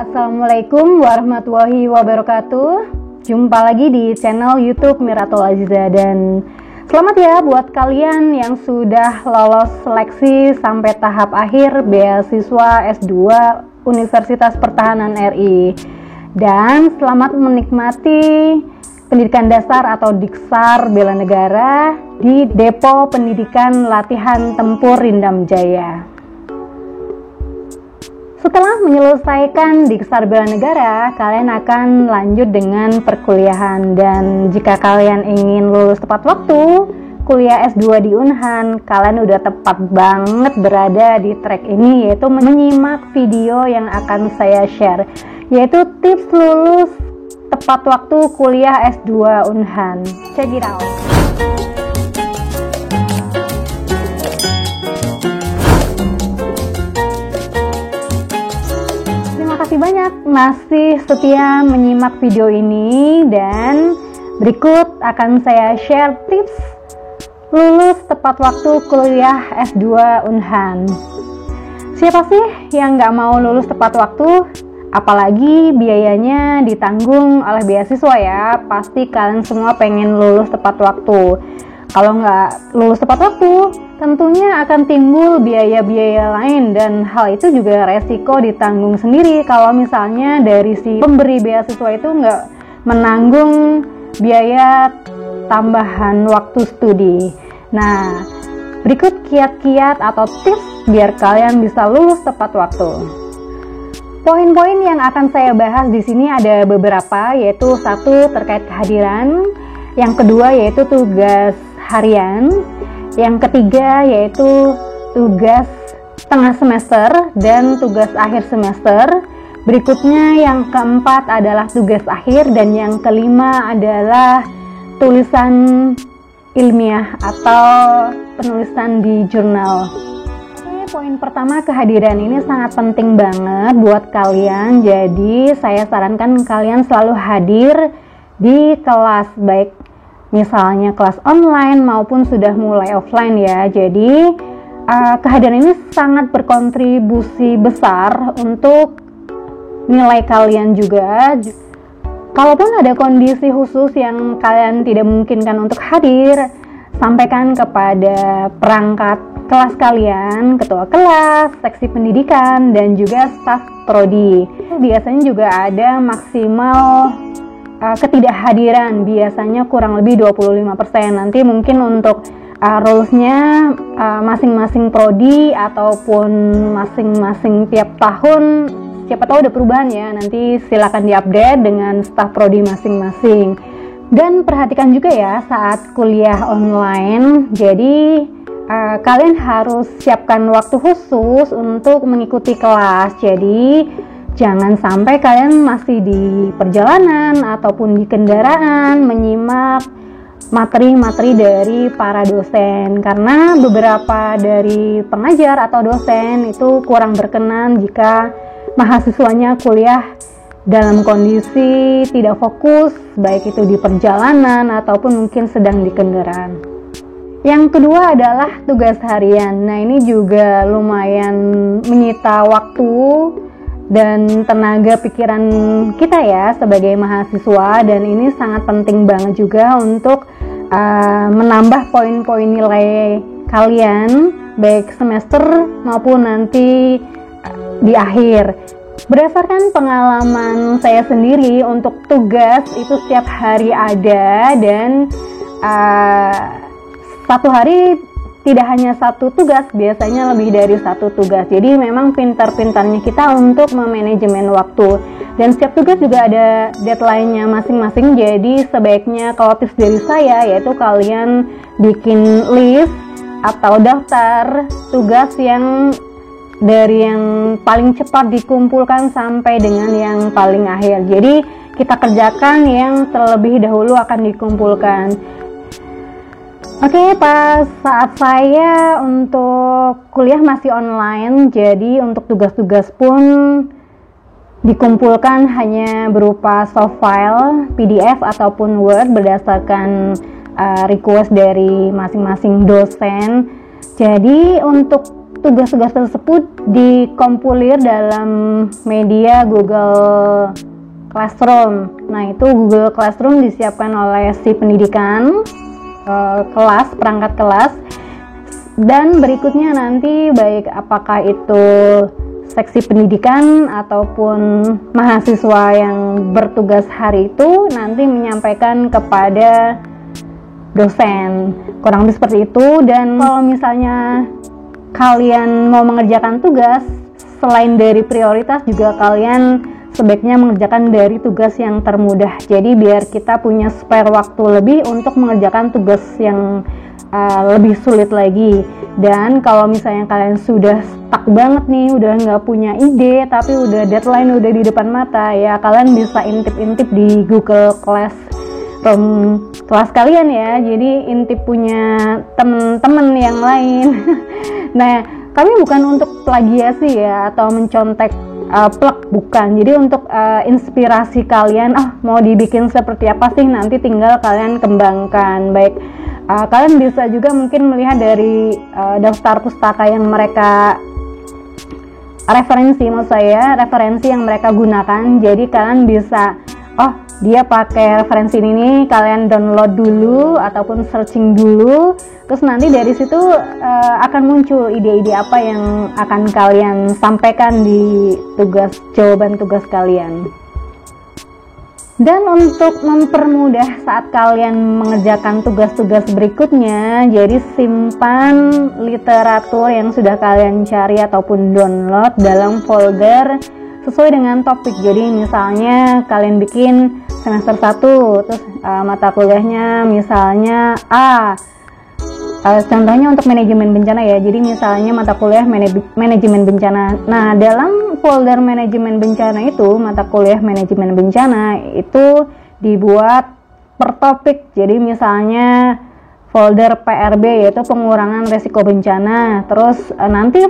Assalamualaikum warahmatullahi wabarakatuh. Jumpa lagi di channel YouTube Miratul Aziza, dan selamat ya buat kalian yang sudah lolos seleksi sampai tahap akhir beasiswa S2 Universitas Pertahanan RI. Dan selamat menikmati pendidikan dasar atau Diksar Bela Negara di Depo Pendidikan Latihan Tempur Rindam Jaya. Setelah menyelesaikan Diksar Bela Negara, kalian akan lanjut dengan perkuliahan. Dan jika kalian ingin lulus tepat waktu, kuliah S2 di Unhan, kalian udah tepat banget berada di track ini, yaitu menyimak video yang akan saya share, yaitu tips lulus tepat waktu kuliah S2 Unhan. Check it out. Banyak masih setia menyimak video ini, dan berikut akan saya share tips lulus tepat waktu kuliah S2 Unhan. Siapa sih yang nggak mau lulus tepat waktu? Apalagi biayanya ditanggung oleh beasiswa ya. Pasti kalian semua pengen lulus tepat waktu. Kalau nggak lulus tepat waktu, tentunya akan timbul biaya-biaya lain, dan hal itu juga resiko ditanggung sendiri kalau misalnya dari si pemberi beasiswa itu nggak menanggung biaya tambahan waktu studi. Nah, berikut kiat-kiat atau tips biar kalian bisa lulus tepat waktu. Poin-poin yang akan saya bahas di sini ada beberapa, yaitu satu terkait kehadiran, yang kedua yaitu tugas harian, yang ketiga yaitu tugas tengah semester dan tugas akhir semester. Berikutnya yang keempat adalah tugas akhir, dan yang kelima adalah tulisan ilmiah atau penulisan di jurnal. Poin pertama, kehadiran ini sangat penting banget buat kalian. Jadi saya sarankan kalian selalu hadir di kelas, baik misalnya kelas online maupun sudah mulai offline ya. Jadi kehadiran ini sangat berkontribusi besar untuk nilai kalian juga. Kalaupun ada kondisi khusus yang kalian tidak memungkinkan untuk hadir, sampaikan kepada perangkat kelas kalian, ketua kelas, seksi pendidikan, dan juga staf prodi. Biasanya juga ada maksimal ketidakhadiran, biasanya kurang lebih 25%. Nanti mungkin untuk rulesnya masing-masing prodi ataupun masing-masing tiap tahun, siapa tahu ada perubahan ya, nanti silakan diupdate dengan staf prodi masing-masing. Dan perhatikan juga ya saat kuliah online, jadi kalian harus siapkan waktu khusus untuk mengikuti kelas. Jadi jangan sampai kalian masih di perjalanan ataupun di kendaraan menyimak materi-materi dari para dosen, karena beberapa dari pengajar atau dosen itu kurang berkenan jika mahasiswanya kuliah dalam kondisi tidak fokus, baik itu di perjalanan ataupun mungkin sedang di kendaraan. Yang kedua adalah tugas harian. Nah, ini juga lumayan menyita waktu dan tenaga pikiran kita ya sebagai mahasiswa, dan ini sangat penting banget juga untuk menambah poin-poin nilai kalian baik semester maupun nanti di akhir. Berdasarkan pengalaman saya sendiri, untuk tugas itu setiap hari ada, dan satu hari tidak hanya satu tugas, biasanya lebih dari satu tugas. Jadi memang pintar-pintarnya kita untuk memanajemen waktu. Dan setiap tugas juga ada deadline-nya masing-masing. Jadi sebaiknya kalau tips dari saya, yaitu kalian bikin list atau daftar tugas yang dari yang paling cepat dikumpulkan sampai dengan yang paling akhir. Jadi kita kerjakan yang terlebih dahulu akan dikumpulkan. Oke, pas saat saya untuk kuliah masih online, jadi untuk tugas-tugas pun dikumpulkan hanya berupa soft file, PDF ataupun Word berdasarkan request dari masing-masing dosen. Jadi untuk tugas-tugas tersebut dikompilir dalam media Google Classroom. Nah, itu Google Classroom disiapkan oleh si pendidikan, perangkat kelas. Dan berikutnya nanti baik apakah itu seksi pendidikan ataupun mahasiswa yang bertugas hari itu nanti menyampaikan kepada dosen, kurang lebih seperti itu. Dan kalau misalnya kalian mau mengerjakan tugas, selain dari prioritas juga kalian sebaiknya mengerjakan dari tugas yang termudah. Jadi biar kita punya spare waktu lebih untuk mengerjakan tugas yang lebih sulit lagi. Dan kalau misalnya kalian sudah stuck banget nih, udah nggak punya ide tapi udah deadline udah di depan mata, ya kalian bisa intip-intip di Google Classroom kelas kalian ya. Jadi intip punya temen-temen yang lain. Nah, kami bukan untuk plagiasi ya atau mencontek plak, bukan. Jadi untuk inspirasi kalian, mau dibikin seperti apa sih, nanti tinggal kalian kembangkan. Baik, kalian bisa juga mungkin melihat dari daftar pustaka yang mereka referensi yang mereka gunakan. Jadi kalian bisa, dia pakai referensi ini, kalian download dulu ataupun searching dulu, terus nanti dari situ akan muncul ide-ide apa yang akan kalian sampaikan di jawaban tugas kalian. Dan untuk mempermudah saat kalian mengerjakan tugas-tugas berikutnya, jadi simpan literatur yang sudah kalian cari ataupun download dalam folder sesuai dengan topik. Jadi misalnya kalian bikin semester 1, terus mata kuliahnya misalnya contohnya untuk manajemen bencana ya. Jadi misalnya mata kuliah manajemen bencana. Nah, dalam folder manajemen bencana itu, mata kuliah manajemen bencana itu dibuat per topik. Jadi misalnya folder PRB yaitu pengurangan resiko bencana. Terus nanti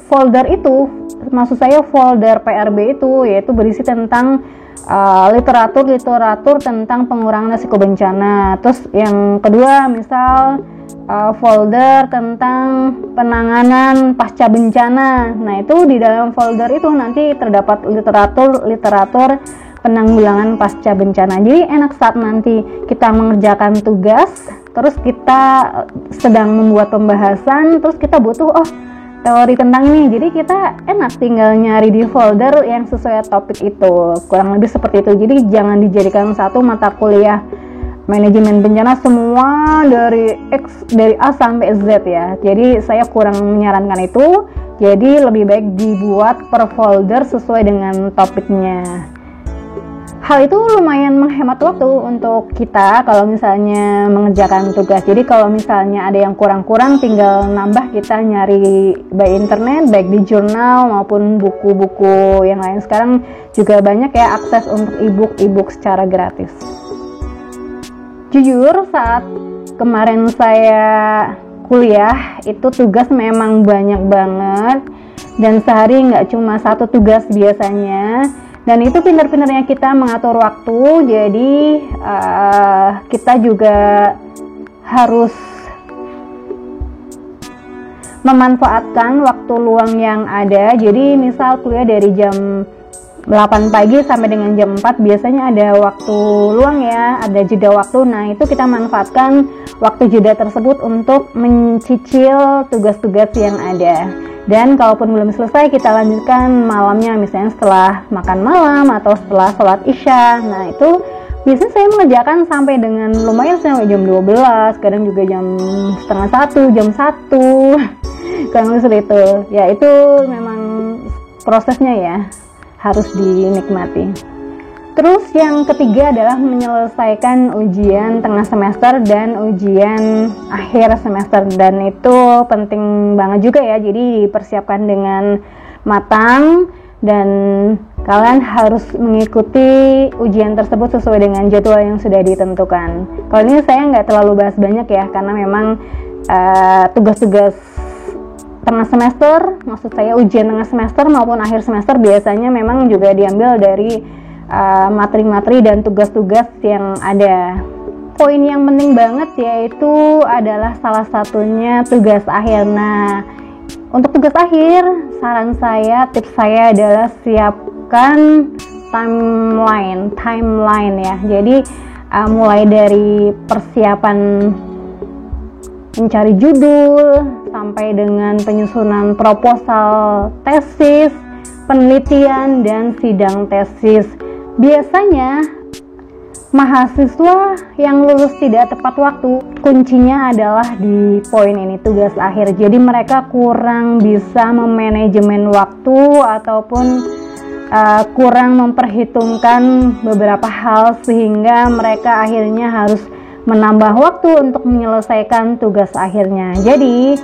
folder itu, maksud saya folder PRB itu yaitu berisi tentang literatur tentang pengurangan resiko bencana. Terus yang kedua misal folder tentang penanganan pasca bencana. Nah, itu di dalam folder itu nanti terdapat literatur penanggulangan pasca bencana. Jadi enak saat nanti kita mengerjakan tugas, terus kita sedang membuat pembahasan, terus kita butuh teori tentang ini. Jadi kita enak tinggal nyari di folder yang sesuai topik itu. Kurang lebih seperti itu. Jadi jangan dijadikan satu mata kuliah manajemen bencana semua dari A sampai Z ya. Jadi saya kurang menyarankan itu. Jadi lebih baik dibuat per folder sesuai dengan topiknya. Hal itu lumayan menghemat waktu untuk kita kalau misalnya mengerjakan tugas. Jadi kalau misalnya ada yang kurang-kurang, tinggal nambah, kita nyari by internet, baik di jurnal maupun buku-buku yang lain. Sekarang juga banyak ya akses untuk e-book secara gratis. Jujur, saat kemarin saya kuliah itu tugas memang banyak banget, dan sehari nggak cuma satu tugas biasanya. Dan itu pintar-pintarnya kita mengatur waktu. Jadi kita juga harus memanfaatkan waktu luang yang ada. Jadi misal kuliah dari jam 8 pagi sampai dengan jam 4 biasanya ada waktu luang ya, ada jeda waktu. Nah, itu kita manfaatkan waktu jeda tersebut untuk mencicil tugas-tugas yang ada. Dan kalaupun belum selesai, kita lanjutkan malamnya, misalnya setelah makan malam atau setelah sholat isya. Nah, itu biasanya saya mengerjakan sampai dengan lumayan sampai jam 12, kadang juga jam setengah 1, jam 1. Kurang lebih seperti itu. Ya, itu memang prosesnya ya, harus dinikmati. Terus yang ketiga adalah menyelesaikan ujian tengah semester dan ujian akhir semester, dan itu penting banget juga ya. Jadi dipersiapkan dengan matang dan kalian harus mengikuti ujian tersebut sesuai dengan jadwal yang sudah ditentukan. Kalau ini saya nggak terlalu bahas banyak ya, karena memang tugas-tugas tengah semester, maksud saya ujian tengah semester maupun akhir semester biasanya memang juga diambil dari materi-materi dan tugas-tugas yang ada. Poin yang penting banget yaitu adalah salah satunya tugas akhir. Nah, Untuk tugas akhir, saran saya, tips saya adalah siapkan timeline ya. Jadi mulai dari persiapan mencari judul sampai dengan penyusunan proposal tesis, penelitian, dan sidang tesis. Biasanya mahasiswa yang lulus tidak tepat waktu, kuncinya adalah di poin ini, tugas akhir. Jadi mereka kurang bisa memanajemen waktu ataupun kurang memperhitungkan beberapa hal, sehingga mereka akhirnya harus menambah waktu untuk menyelesaikan tugas akhirnya. Jadi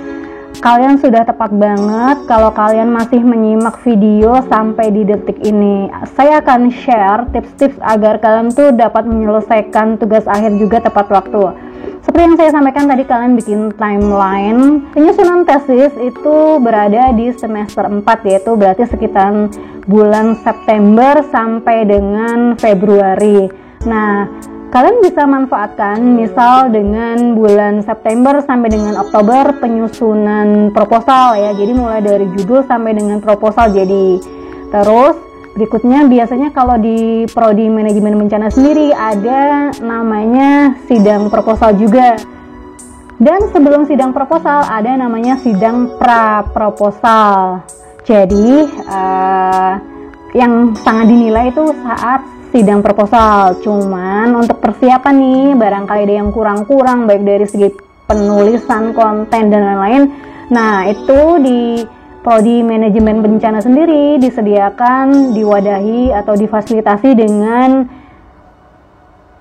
kalian sudah tepat banget kalau kalian masih menyimak video sampai di detik ini. Saya akan share tips-tips agar kalian tuh dapat menyelesaikan tugas akhir juga tepat waktu. Seperti yang saya sampaikan tadi, kalian bikin timeline. Penyusunan tesis itu berada di semester 4, yaitu berarti sekitar bulan September sampai dengan Februari. Nah, kalian bisa manfaatkan misal dengan bulan September sampai dengan Oktober penyusunan proposal ya. Jadi mulai dari judul sampai dengan proposal. Jadi terus berikutnya biasanya kalau di prodi manajemen bencana sendiri ada namanya sidang proposal juga. Dan sebelum sidang proposal ada namanya sidang pra-proposal. Jadi yang sangat dinilai itu saat sidang proposal. Cuman untuk persiapan nih, barangkali ada yang kurang-kurang baik dari segi penulisan, konten, dan lain-lain. Nah, itu di prodi manajemen bencana sendiri disediakan, diwadahi atau difasilitasi dengan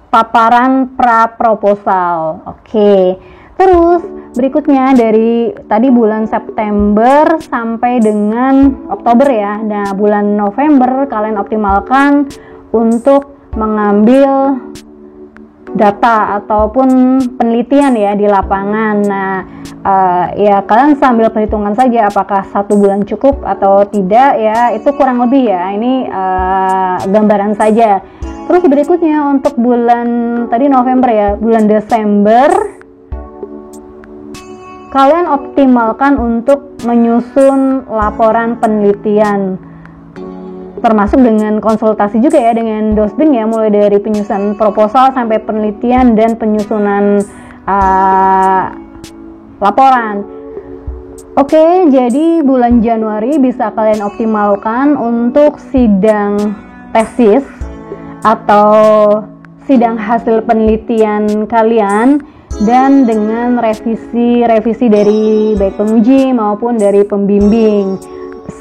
paparan pra-proposal. Oke. Terus berikutnya dari tadi bulan September sampai dengan Oktober ya. Nah, bulan November kalian optimalkan untuk mengambil data ataupun penelitian ya di lapangan. Nah, ya kalian sambil perhitungan saja apakah 1 bulan cukup atau tidak ya, itu kurang lebih ya, ini gambaran saja. Terus berikutnya untuk bulan tadi November ya, bulan Desember kalian optimalkan untuk menyusun laporan penelitian, termasuk dengan konsultasi juga ya dengan dosen ya, mulai dari penyusunan proposal sampai penelitian dan penyusunan laporan. Oke, jadi bulan Januari bisa kalian optimalkan untuk sidang tesis atau sidang hasil penelitian kalian, dan dengan revisi dari baik penguji maupun dari pembimbing.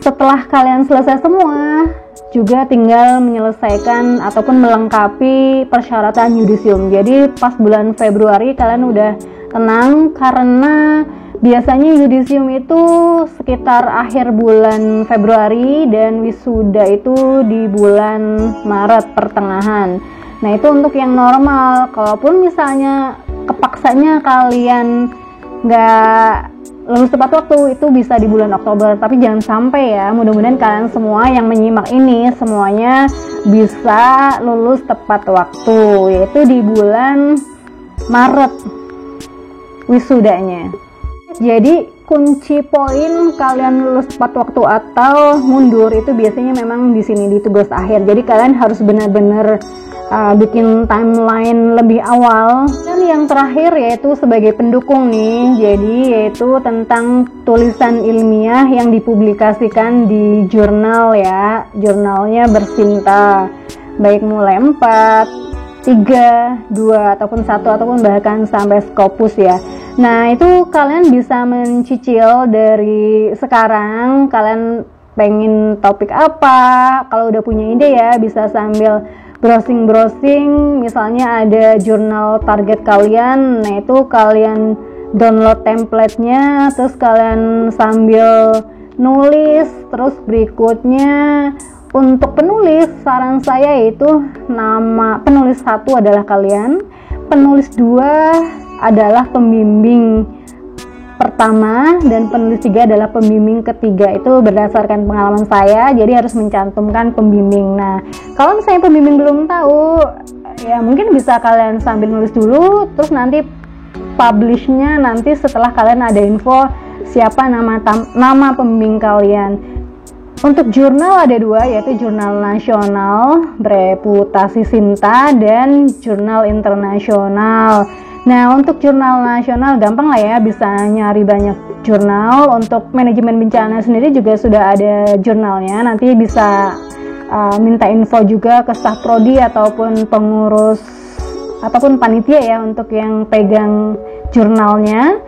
Setelah kalian selesai semua, juga tinggal menyelesaikan ataupun melengkapi persyaratan yudisium. Jadi pas bulan Februari kalian udah tenang, karena biasanya yudisium itu sekitar akhir bulan Februari dan wisuda itu di bulan Maret pertengahan. Nah, itu untuk yang normal. Kalaupun misalnya kepaksanya kalian nggak lulus tepat waktu, itu bisa di bulan Oktober, tapi jangan sampai ya. Mudah-mudahan kalian semua yang menyimak ini semuanya bisa lulus tepat waktu, yaitu di bulan Maret wisudanya. Jadi kunci poin kalian lulus tepat waktu atau mundur itu biasanya memang di sini, di tugas akhir. Jadi kalian harus benar-benar bikin timeline lebih awal. Dan yang terakhir yaitu sebagai pendukung nih, jadi yaitu tentang tulisan ilmiah yang dipublikasikan di jurnal ya, jurnalnya Bersinta, baik mulai 4, 3, 2, ataupun 1, ataupun bahkan sampai Scopus ya. Nah, itu kalian bisa mencicil dari sekarang, kalian pengen topik apa, kalau udah punya ide ya bisa sambil browsing, misalnya ada jurnal target kalian, nah itu kalian download template-nya, terus kalian sambil nulis. Terus berikutnya untuk penulis, saran saya itu nama penulis 1 adalah kalian, penulis 2 adalah pembimbing pertama, dan penulis 3 adalah pembimbing ketiga. Itu berdasarkan pengalaman saya, jadi harus mencantumkan pembimbing. Nah, kalau misalnya pembimbing belum tahu, ya mungkin bisa kalian sambil nulis dulu, terus nanti publish-nya nanti setelah kalian ada info siapa nama pembimbing kalian. Untuk jurnal ada 2, yaitu jurnal nasional bereputasi Sinta dan jurnal internasional. Nah, untuk jurnal nasional gampang lah ya, bisa nyari banyak jurnal. Untuk manajemen bencana sendiri juga sudah ada jurnalnya, nanti bisa minta info juga ke staf prodi ataupun pengurus ataupun panitia ya untuk yang pegang jurnalnya.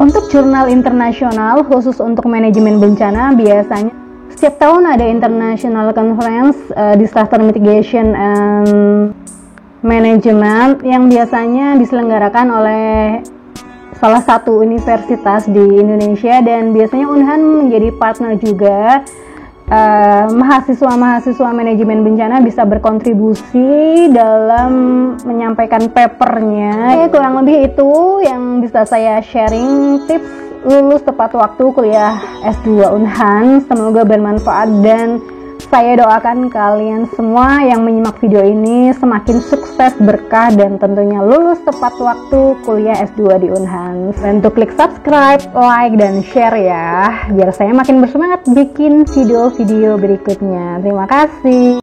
Untuk jurnal internasional khusus untuk manajemen bencana, biasanya setiap tahun ada International Conference Disaster Mitigation and Management yang biasanya diselenggarakan oleh salah satu universitas di Indonesia, dan biasanya Unhan menjadi partner juga. Mahasiswa-mahasiswa manajemen bencana bisa berkontribusi dalam menyampaikan papernya. Kurang lebih itu yang bisa saya sharing, tips lulus tepat waktu kuliah S2 Unhan. Semoga bermanfaat dan saya doakan kalian semua yang menyimak video ini semakin sukses, berkah, dan tentunya lulus tepat waktu kuliah S2 di Unhan. Bantu klik subscribe, like, dan share ya, biar saya makin bersemangat bikin video-video berikutnya. Terima kasih.